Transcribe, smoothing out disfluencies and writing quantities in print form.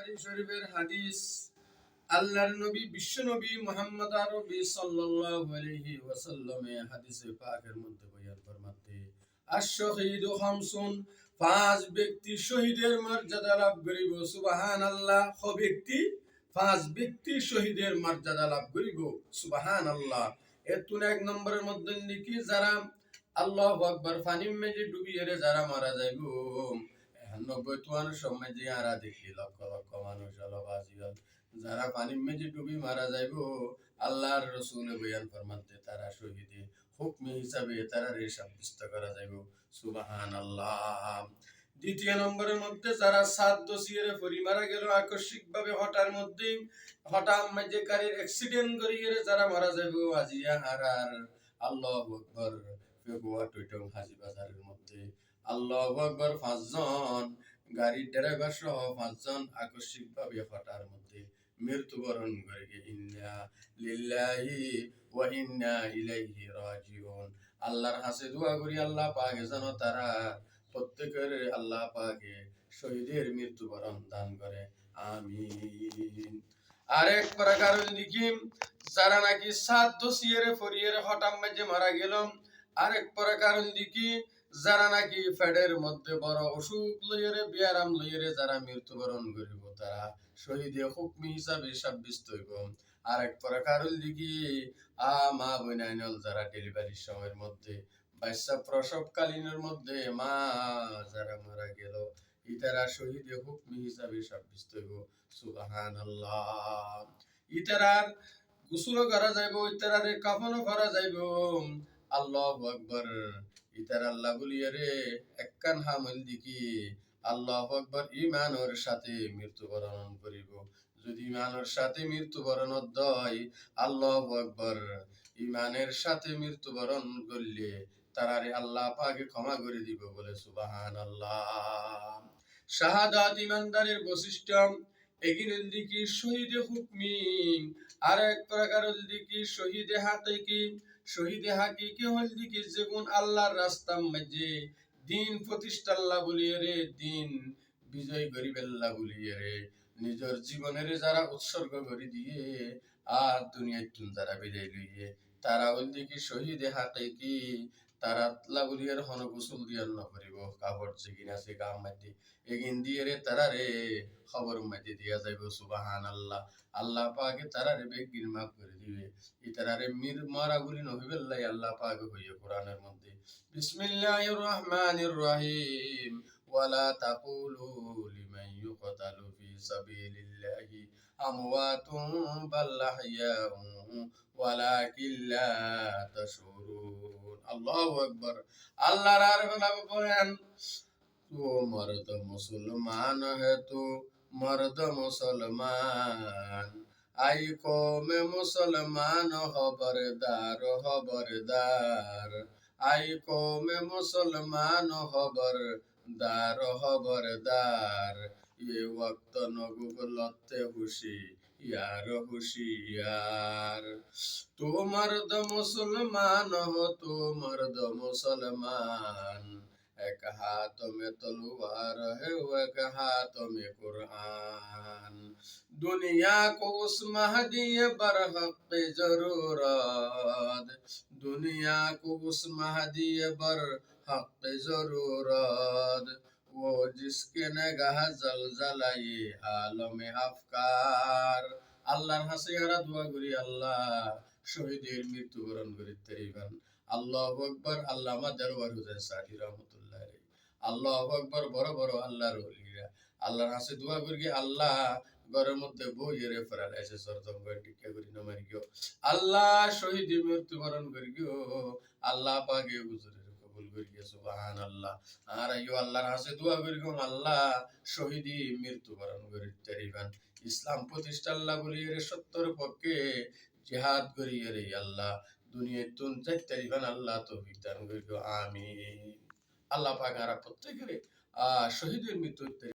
বুখারী শরীফের হাদিস। আল্লাহর নবী বিশ্ব নবী মুহাম্মদ আরবি সাল্লাল্লাহু আলাইহি ওয়াসাল্লামে হাদিসে পাকের মধ্যে বয়ান ফরমাতে আশ-শাহীদু খামসুন, পাঁচ ব্যক্তি শহীদের মর্যাদা লাভ করিব। সুবহানাল্লাহ। পাঁচ ব্যক্তি শহীদের মর্যাদা লাভ করিব। সুবহানাল্লাহ। এতুন এক নম্বরের মধ্যে লিখি যারা আল্লাহু আকবার পানির মেঝে ডুবিয়ে যারা মারা যাইব। ৯০ সময় যে আরা দেখি লক্ষ লক্ষ মানুষ বাজিগল যারা পানির মেঝে ডুবি মারা যাইব, আল্লাহর রাসূল বয়ান ফরমাতে তারা শহীদে হুকমি হিসাবে তারা সাব্যস্ত করা যাইব। সুবহানাল্লাহ। দ্বিতীয় নম্বরের মধ্যে যারা সাত দোষীরে পরি মারা গেল আকস্মিক ভাবে হঠাৎ মাঝে গাড়ির অ্যাক্সিডেন্ট করিয়ে যারা মারা যাইব আজিয়া হারার। আল্লাহু আকবার। ফেব্রুয়ারি টুইটং হাজি বাজারের মধ্যে আল্লাহু আকবার পাঁচজন গাড়ির ড্রাইভার সহ পাঁচজন আকস্মিক ভাবে হঠাৎ মধ্যে মৃত্যুবরণ করে। ইন্না লিল্লাহি ওয়া ইন্না ইলাইহি রাজিউন। আল্লাহর কাছে দোয়া করি আল্লাহ পাকে যেন তারা প্রত্যেকের আল্লাহ পাকে শহীদের মৃত্যুবরণ দান করে। আমিন। আরেক প্রকার লিখি যারা নাকি সাত দোষীরে ফরিয়ে হঠাৎ মাঝে মারা গেল। আরেক প্রকার লিখি যারা নাকি ফেডের মধ্যে বড় অসুখ লইরে বিয়ারাম লইরে যারা মৃত্যুবরণ করিব তারা শহীদে হুকমি হিসাবে সাব্যস্ত হইব। আরেক প্রকার লিখি মা বোনাইনল যারা ডেলিভারির সময়ের মধ্যে বাচ্চা প্রসবকালীনের মধ্যে মা যারা মারা গেল ইতারা শহীদে হুকমি হিসাবে সাব্যস্ত হইব। সুবহানাল্লাহ। ইতারার গোসল করা যাইব, ইতারারে কাফনও করা যাইব। আল্লাহু আকবার। ইতার আল্লাহ বলিয়ে রে একখান হামল দিকি আল্লাহু আকবার ঈমানের সাথে মৃত্যুবরণ করিব। যদি ঈমানের সাথে মৃত্যুবরণ হয় আল্লাহু আকবার ঈমানের সাথে মৃত্যুবরণ করলে তারারে আল্লাহ পাকে ক্ষমা করে দিব বলে। সুবহানাল্লাহ। শাহাদাত ঈমানদারের বৈশিষ্ট্য। এগিনের দিকে শহীদে হুকমি। আরেক প্রকারের দিকে শহীদে হাকিকি। শহীদে হাকিকি হল দিকে যেগুন আল্লাহর রাস্তার মাঝে দিন প্রতিষ্ঠাল্লাহ বলিয়ে রে দিন বিজয় গরিবেল্লাহ বলিয়ে রে নিজের জীবনের যারা উৎসর্গ করে দিয়ে আর দুনিয়ায় যারা বিদায় লইয়ে তারা হল দিকে শহীদে হাকিকি। তারা আল্লাহ বলিয়ে হন গোসল দিয়ে না করিব কাপড় যেগিন আছে গাম মাটি এগিন দিয়ে রে তারা রে খবর মাটি দিয়া যাইব। সুবহানাল্লাহ। আল্লাহ পাকে তারা রে বেগিন মাফ করে দিবে। ইতারারে মির মারা গুলি নহিবেল্লাই আল্লাহ পাক হইয়ে কোরআনের মধ্যে বিসমিল্লাহির রহমানির রহিম ওয়ালা তাকুলু লিমান ইউকতালু ফি সাবিলিল্লাহি আমওয়াতুন বাল আহইয়াউন ওয়ালাকিন লা তাশউরুন। আল্লাহু আকবার। আল্লাহর আর বলেন তো মর্দ মুসলমান হে তো মর্দ মুসলমান আই কৌমে মুসলমান খবরদার খবরদার। আই কৌমে মুসলমান খবরদার খবরদার। ये वक्त नगुलते हुशी यार हुशियार। तो मर्द मुसलमान हो तो मर्द मुसलमान। एक हाथ में तलवार है एक हाथ में कुरान। दुनिया को उस महदी बरहक पे जरूरत। दुनिया को उस महदी बरहक पे जरूरत। वो जिसके नगाह जलजलाए आलम अफकार। আল্লাহর কাছে আমরা দোয়া করি আল্লাহ শহীদের মৃত্যুবরণ করে তারিবান। আল্লাহু আকবার। আল্লাহ আমাদের ওয়ারুজের সাথী রহমাতুল্লাহ আলাইহি। আল্লাহু আকবার। বড় বড় আল্লাহর ওলিরা আল্লাহর কাছে দোয়া করি আল্লাহ ঘরের মধ্যে বইয়েরে ফেরালাইছে সরদম করে টিকা করি নমারি গো আল্লাহ শহীদ মৃত্যুবরণ করি গো আল্লাহ পাকে হুজুরের কবুল করি গো। সুবহানাল্লাহ। আর আইও আল্লাহর কাছে দোয়া করি গো আল্লাহ শহীদি মৃত্যুবরণ করে তারিবান। ইসলাম প্রতিষ্ঠা আল্লাহ বলিয়ে রে সত্যের পক্ষে জিহাদ করিয়ে রে আল্লাহ দুনিয়ায় তুন তারিবান আল্লাহ তৌফিক দান করি গো। আমিন। আল্লাহ পাক আর প্রত্যেকের শহীদের মৃত্যু